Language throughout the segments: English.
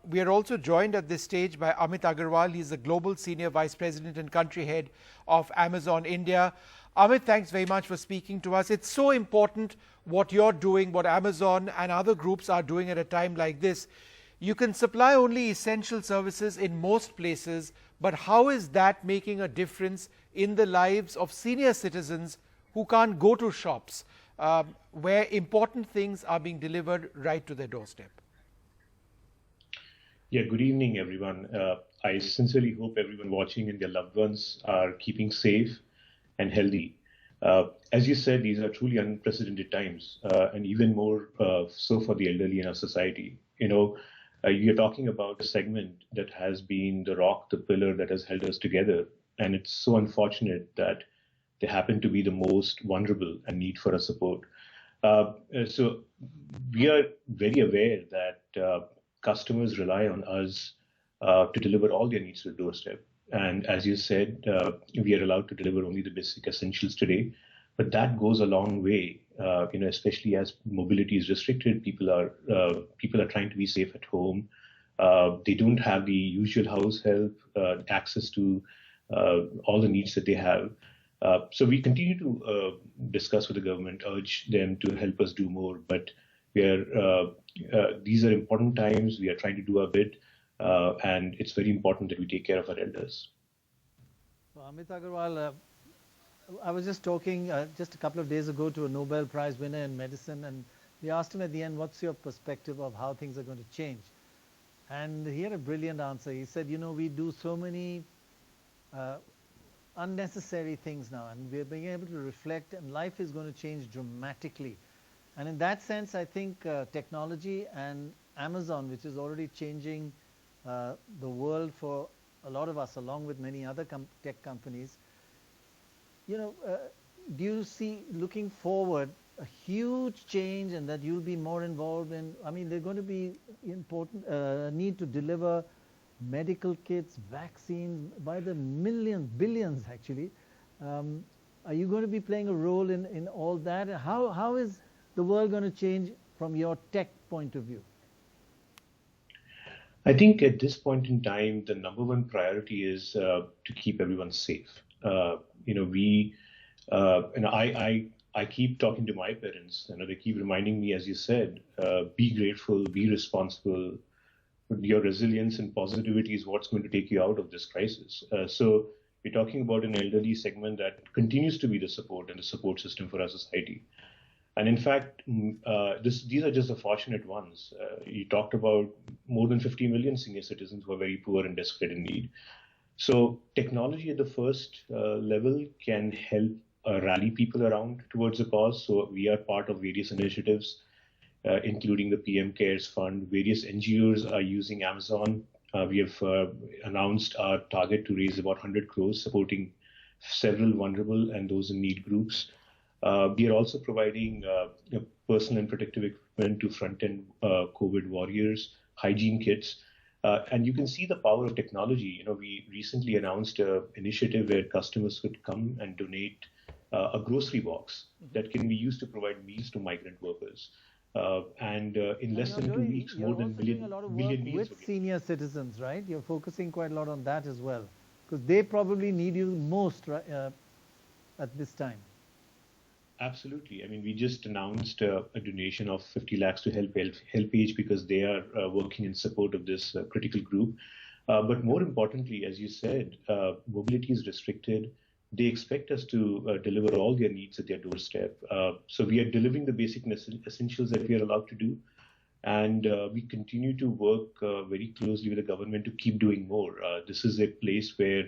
We are also joined at this stage by Amit Agarwal. He's the Global Senior Vice President and Country Head of Amazon India. Amit, thanks very much for speaking to us. It's so important what you're doing, what Amazon and other groups are doing at a time like this. You can supply only essential services in most places, but how is that making a difference in the lives of senior citizens who can't go to shops, where important things are being delivered right to their doorstep? Yeah, good evening, everyone. I sincerely hope everyone watching and their loved ones are keeping safe and healthy. As you said, these are truly unprecedented times, and even more so for the elderly in our society. You're talking about a segment that has been the rock, the pillar that has held us together, and it's so unfortunate that they happen to be the most vulnerable and need for our support. So we are very aware that customers rely on us to deliver all their needs to the doorstep. And as you said, we are allowed to deliver only the basic essentials today, but that goes a long way. Especially as mobility is restricted, people are trying to be safe at home. They don't have the usual house help, access to all the needs that they have. So we continue to discuss with the government, urge them to help us do more. But these are important times. We are trying to do our bit, and it's very important that we take care of our elders. Well, Amit Agarwal, I was just talking just a couple of days ago to a Nobel Prize winner in medicine, and we asked him at the end, what's your perspective of how things are going to change? And he had a brilliant answer. He said, we do so many unnecessary things now, and we're being able to reflect, and life is going to change dramatically. And in that sense, I think technology and Amazon, which is already changing the world for a lot of us, along with many other tech companies, do you see, looking forward, a huge change, and that you'll be more involved in? I mean, there's going to be important need to deliver medical kits, vaccines by the millions, billions actually. Are you going to be playing a role in all that? How is the world going to change from your tech point of view? I think at this point in time, the number one priority is to keep everyone safe. I keep talking to my parents. They keep reminding me, as you said, be grateful, be responsible. Your resilience and positivity is what's going to take you out of this crisis. So we're talking about an elderly segment that continues to be the support and the support system for our society. And in fact, these are just the fortunate ones. You talked about more than 50 million senior citizens who are very poor and desperate in need. So technology at the first level can help rally people around towards a cause. So we are part of various initiatives, including the PM Cares Fund. Various NGOs are using Amazon. We have announced our target to raise about 100 crores, supporting several vulnerable and those in need groups. We are also providing personal and protective equipment to front-end COVID warriors, hygiene kits. And you can see the power of technology. We recently announced an initiative where customers could come and donate a grocery box that can be used to provide meals to migrant workers. In less than 2 weeks, more than million meals with senior citizens, right? You're focusing quite a lot on that as well, because they probably need you most at this time. Absolutely. I mean, we just announced a donation of 50 lakhs to HelpAge because they are working in support of this critical group. But more importantly, as you said, mobility is restricted. They expect us to deliver all their needs at their doorstep. So we are delivering the basic essentials that we are allowed to do. And we continue to work very closely with the government to keep doing more. This is a place where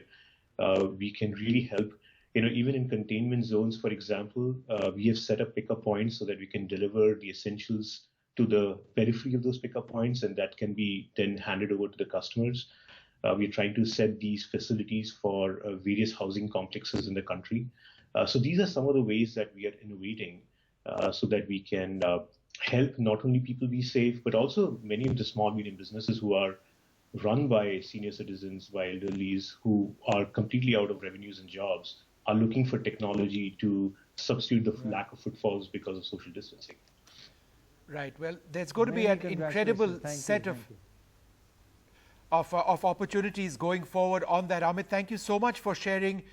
we can really help. Even in containment zones, for example, we have set up pickup points so that we can deliver the essentials to the periphery of those pickup points, and that can be then handed over to the customers. We're trying to set these facilities for various housing complexes in the country. So these are some of the ways that we are innovating so that we can help not only people be safe, but also many of the small, medium businesses who are run by senior citizens, by elderlies who are completely out of revenues and jobs, are looking for technology to substitute the lack of footfalls because of social distancing. Right. Well, there's going to be an incredible set of of opportunities going forward on that. Amit, thank you so much for sharing